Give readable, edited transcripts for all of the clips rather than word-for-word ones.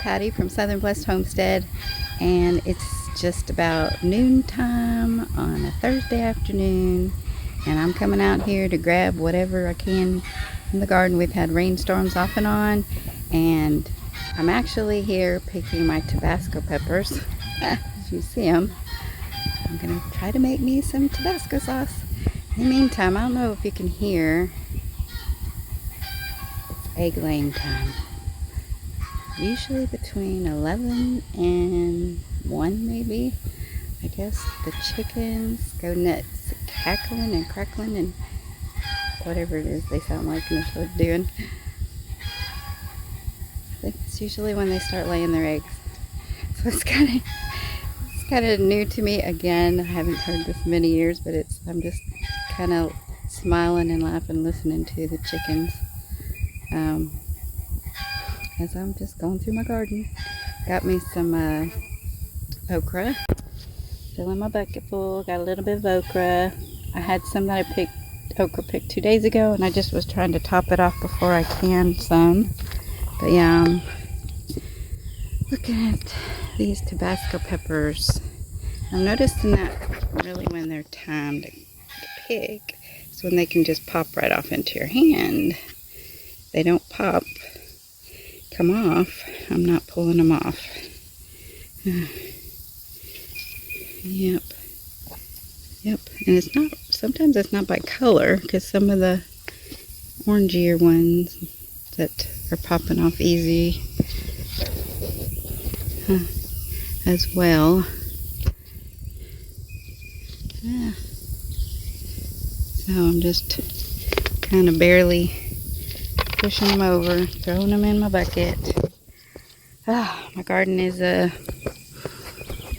Patti from Southern West Homestead, and it's just about noontime on a Thursday afternoon, and I'm coming out here to grab whatever I can from the garden. We've had rainstorms off and on, and I'm actually here picking my Tabasco peppers. As you see them, I'm gonna try to make me some Tabasco sauce. In the meantime, I don't know if you can hear, it's egg laying time. Usually between 11 and 1 maybe. I guess the chickens go nuts, cackling and crackling and whatever it is they sound like and they're doing. I think it's usually when they start laying their eggs. So it's kind of new to me. Again, I haven't heard this many years, but I'm just kind of smiling and laughing listening to the chickens. As I'm just going through my garden. Got me some okra. Filling my bucket full. Got a little bit of okra. I had some that I okra picked 2 days ago, and I just was trying to top it off before I canned some. But yeah, I'm looking at these Tabasco peppers. I'm noticing that really when they're timed to pick, it's when they can just pop right off into your hand. They don't come off. I'm not pulling them off. Yep. And it's not, sometimes it's not by color, because some of the orangier ones that are popping off easy as well. Yeah. So I'm just kind of barely pushing them over, throwing them in my bucket. My garden is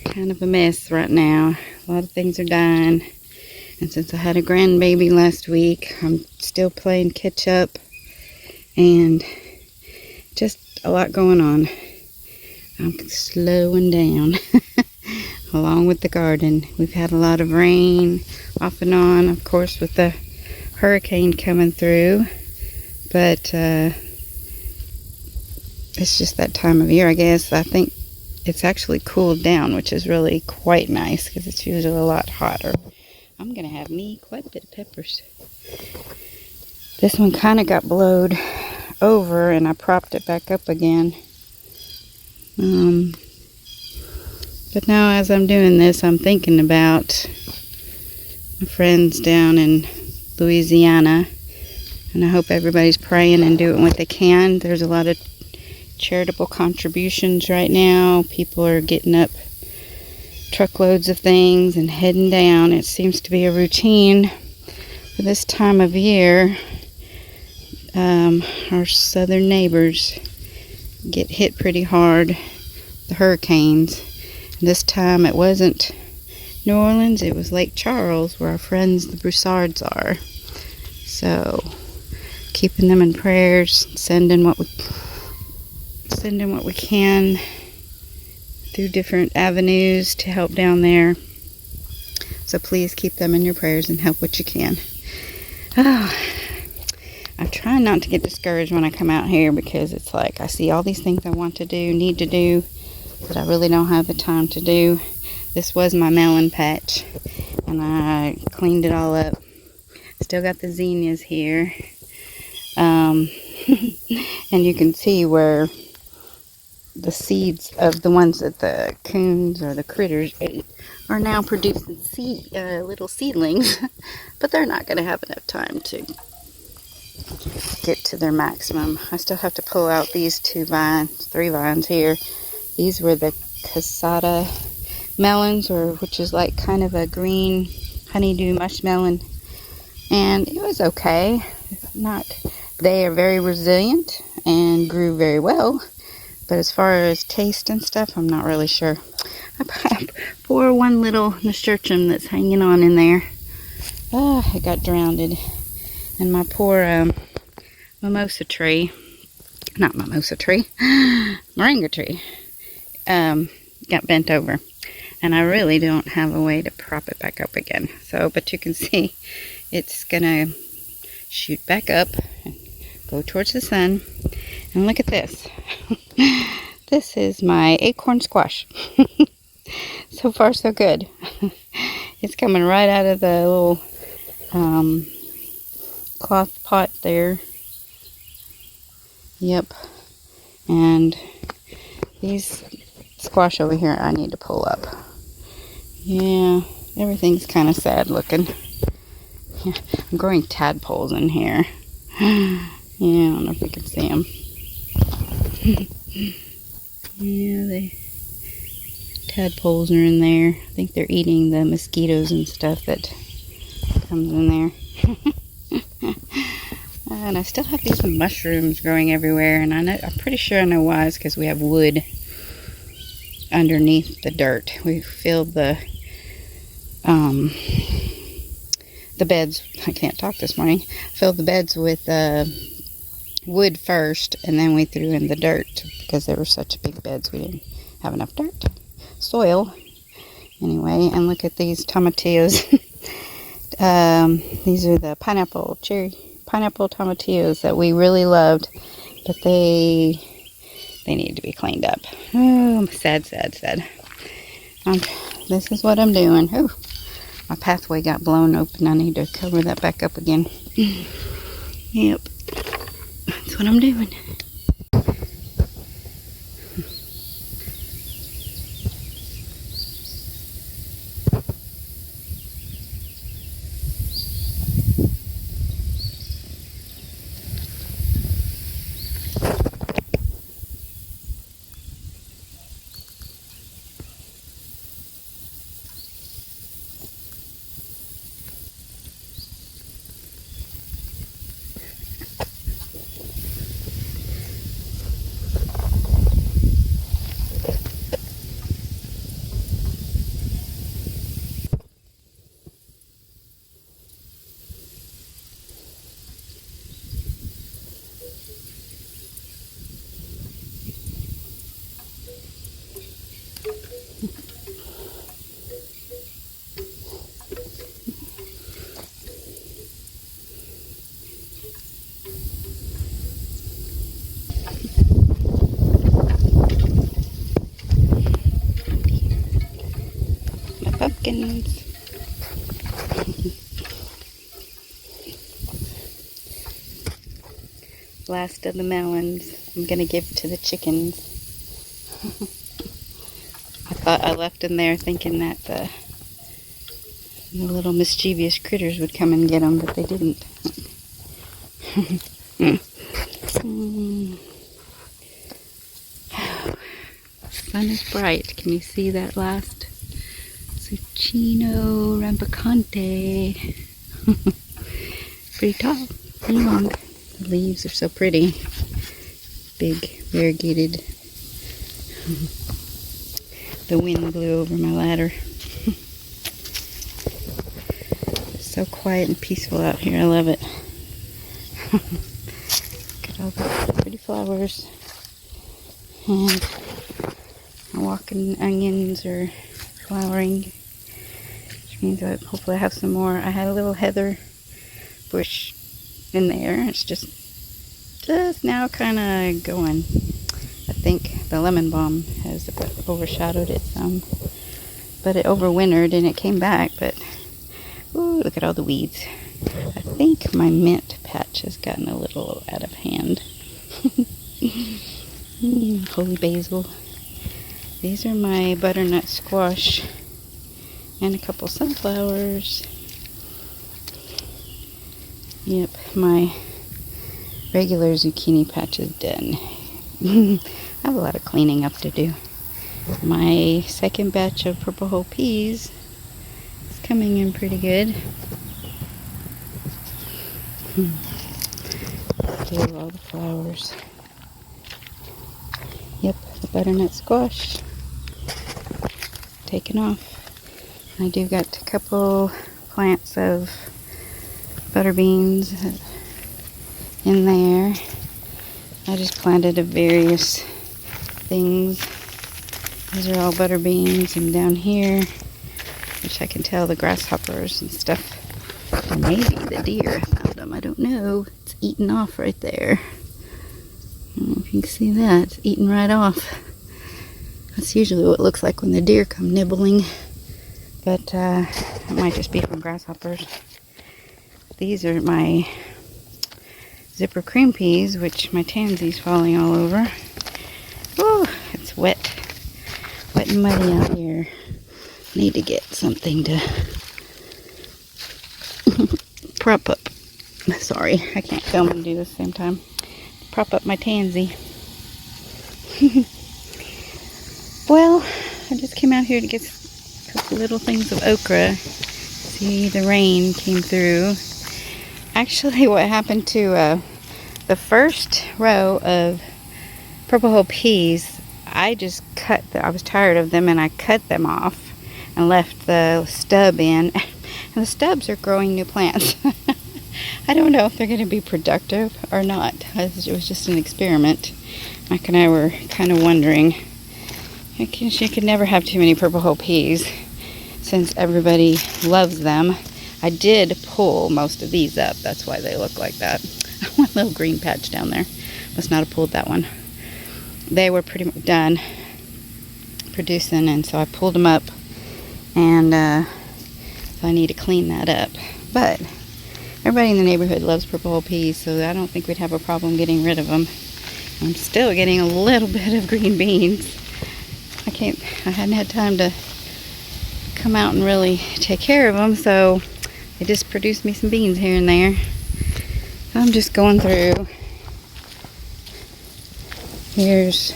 kind of a mess right now. A lot of things are dying. And since I had a grandbaby last week, I'm still playing catch up. And just a lot going on. I'm slowing down along with the garden. We've had a lot of rain off and on, of course, with the hurricane coming through. But it's just that time of year, I guess. I think it's actually cooled down, which is really quite nice because it's usually a lot hotter. I'm going to have me quite a bit of peppers. This one kind of got blowed over and I propped it back up again. But now as I'm doing this, I'm thinking about my friends down in Louisiana. And I hope everybody's praying and doing what they can. There's a lot of charitable contributions right now. People are getting up truckloads of things and heading down. It seems to be a routine for this time of year. Our southern neighbors get hit pretty hard, the hurricanes. And this time it wasn't New Orleans, it was Lake Charles, where our friends the Broussards are. So keeping them in prayers, sending what we can through different avenues to help down there. So please keep them in your prayers and help what you can. I'm trying not to get discouraged when I come out here, because it's like I see all these things I want to do, need to do, but I really don't have the time to do. This was my melon patch, and I cleaned it all up. Still got the zinnias here. And you can see where the seeds of the ones that the coons or the critters ate are now producing little seedlings, but they're not going to have enough time to get to their maximum. I still have to pull out these 3 vines here. These were the Casada Melons, which is like kind of a green honeydew mushmelon, and it was okay. They are very resilient and grew very well, but as far as taste and stuff, I'm not really sure. I pour one little nasturtium that's hanging on in there. It got drowned. And my poor moringa tree, got bent over. And I really don't have a way to prop it back up again. But you can see it's gonna shoot back up and go towards the sun. And look at this. This is my Acorn Squash. So far so good. It's coming right out of the little cloth pot there. Yep. And these squash over here I need to pull up. Yeah, everything's kind of sad looking. Yeah, I'm growing tadpoles in here. Yeah, I don't know if you can see them. Yeah, the tadpoles are in there. I think they're eating the mosquitoes and stuff that comes in there. And I still have these mushrooms growing everywhere, and I'm pretty sure I know why. It's because we have wood underneath the dirt. We filled the beds. I can't talk this morning. Filled the beds with wood first, and then we threw in the dirt because they were such big beds. We didn't have enough dirt, soil. Anyway, and look at these tomatillos. These are the pineapple tomatillos that we really loved, but they need to be cleaned up. Oh, sad, sad, sad. This is what I'm doing. Oh, my pathway got blown open. I need to cover that back up again. Yep, that's what I'm doing. Pumpkins. Last of the melons I'm gonna give to the chickens. I thought I left them there thinking that the little mischievous critters would come and get them, but they didn't. Sun is bright. Can you see that last Zucchino rampicante? Pretty tall, pretty long. The leaves are so pretty. Big, variegated. The wind blew over my ladder. So quiet and peaceful out here. I love it. Look at all the pretty flowers. And my walking onions are flowering, which means that hopefully I have some more. I had a little heather bush in there. It's just now kind of going. I think the lemon balm has overshadowed it some, but it overwintered and it came back. But ooh, look at all the weeds. I think my mint patch has gotten a little out of hand. Holy basil. These are my butternut squash and a couple sunflowers. Yep, my regular zucchini patch is done. I have a lot of cleaning up to do. My second batch of purple whole peas is coming in pretty good. Still all the flowers. Yep, the butternut squash taken off. I do got a couple plants of butter beans in there. I just planted of various things. These are all butter beans, and down here, which I can tell the grasshoppers and stuff, or maybe the deer found them, I don't know. It's eaten off right there. I don't know if you can see that, it's eaten right off. That's usually what it looks like when the deer come nibbling. But it might just be from grasshoppers. These are my zipper cream peas, which my tansy's falling all over. Oh, it's wet. Wet and muddy out here. Need to get something to prop up. Sorry, I can't film and do this at the same time. Prop up my tansy. Well, I just came out here to get a couple little things of okra. See, the rain came through. Actually, what happened to the first row of purple hull peas, I just I was tired of them and I cut them off and left the stub in. And the stubs are growing new plants. I don't know if they're going to be productive or not. It was just an experiment. Mike and I were kind of wondering. You could never have too many purple hull peas since everybody loves them. I did pull most of these up. That's why they look like that. One little green patch down there. Must not have pulled that one. They were pretty much done producing, and so I pulled them up, and so I need to clean that up. But everybody in the neighborhood loves purple hull peas, so I don't think we'd have a problem getting rid of them. I'm still getting a little bit of green beans. I hadn't had time to come out and really take care of them, so they just produced me some beans here and there. I'm just going through. Here's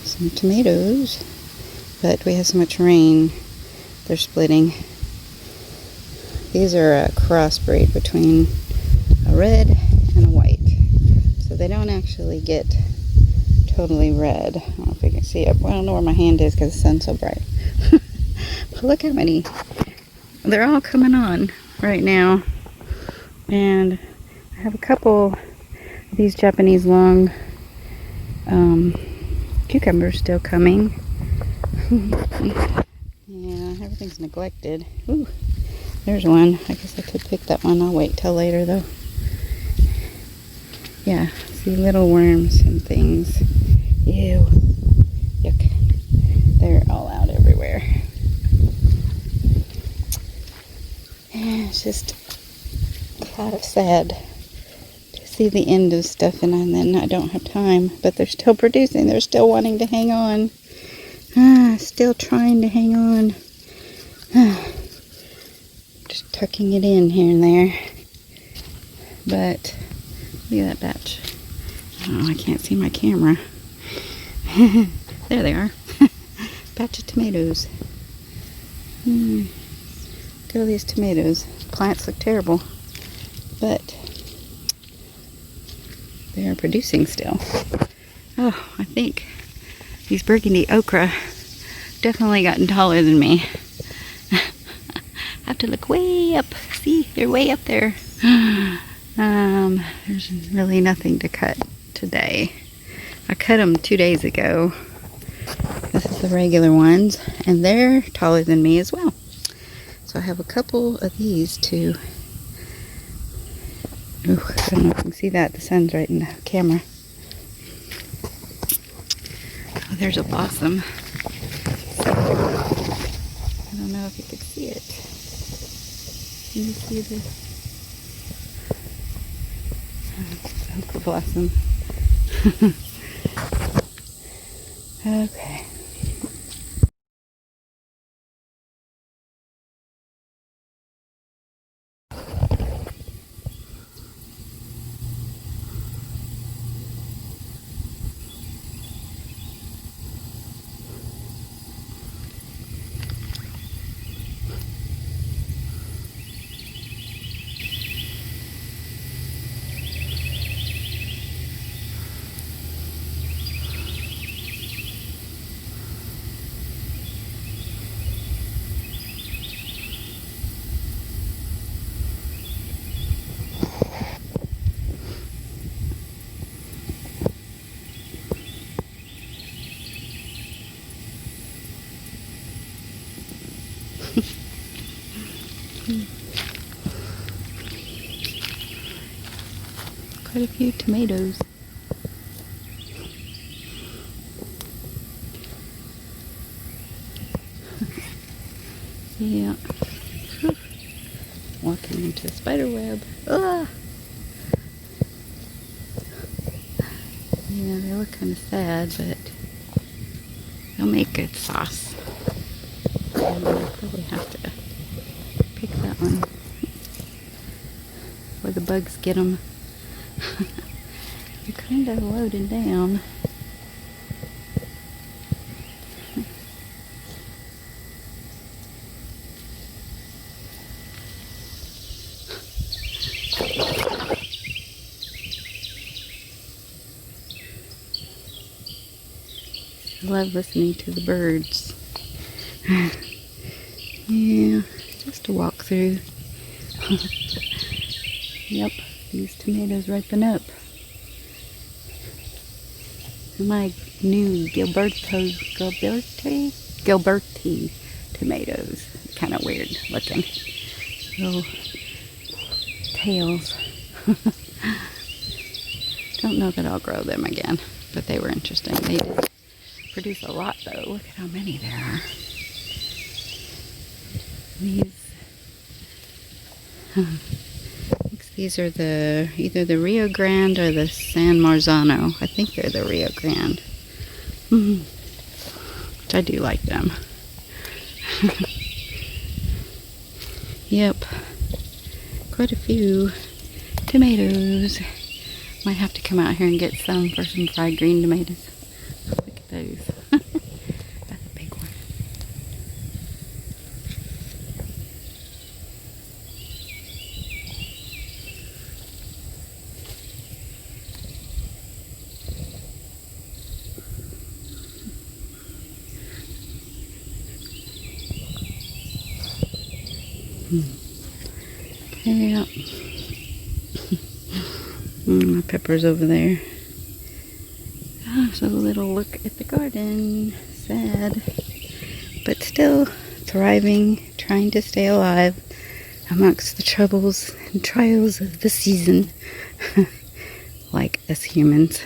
some tomatoes, but we have so much rain, they're splitting. These are a crossbreed between a red and a white, so they don't actually get totally red. I don't know if you can see it. Well, I don't know where my hand is because the sun's so bright. But look how many. They're all coming on right now. And I have a couple of these Japanese long cucumbers still coming. Yeah, everything's neglected. Ooh, there's one. I guess I could pick that one. I'll wait till later though. Yeah, see little worms and things. Ew. Yuck. They're all out everywhere. Yeah, it's just kind of sad to see the end of stuff, and then I don't have time. But they're still producing. They're still wanting to hang on. Still trying to hang on. Just tucking it in here and there. But look at that batch. Oh, I can't see my camera. There they are. Batch of tomatoes. Look at all these tomatoes. Plants look terrible, but they are producing still. Oh, I think these burgundy okra definitely gotten taller than me. I have to look way up. See, they're way up there. There's really nothing to cut today. I cut them 2 days ago. This is the regular ones, and they're taller than me as well. So I have a couple of these too. Ooh, I don't know if you can see that. The sun's right in the camera. Oh, there's a blossom. So, I don't know if you can see it. Can you see the okra blossom? Okay. Quite a few tomatoes. Yeah. Walking into a spider web. Ugh. Yeah, they look kind of sad, but they'll make good sauce. And I'll probably have to pick that one where the bugs get them. They're kind of loaded down. I love listening to the birds. Yeah, just a walk through. Yep, these tomatoes ripen up. My new Gilberti tomatoes. Kind of weird looking. Little tails. Don't know that I'll grow them again, but they were interesting. They did produce a lot though. Look at how many there are. These are either the Rio Grande or the San Marzano. I think they're the Rio Grande. Which I do like them. Yep. Quite a few tomatoes. Might have to come out here and get some for some fried green tomatoes. Look at those. That's a big one. Yeah. My peppers over there. So a little look at the garden. Sad. But still thriving, trying to stay alive amongst the troubles and trials of the season. Like us humans.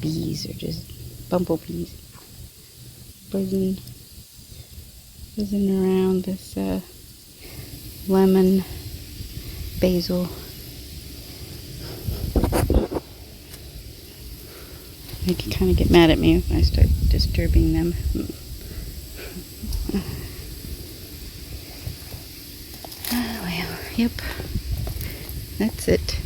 Bees are just bumblebees buzzing around this lemon basil. They can kind of get mad at me if I start disturbing them. Well, yep, that's it.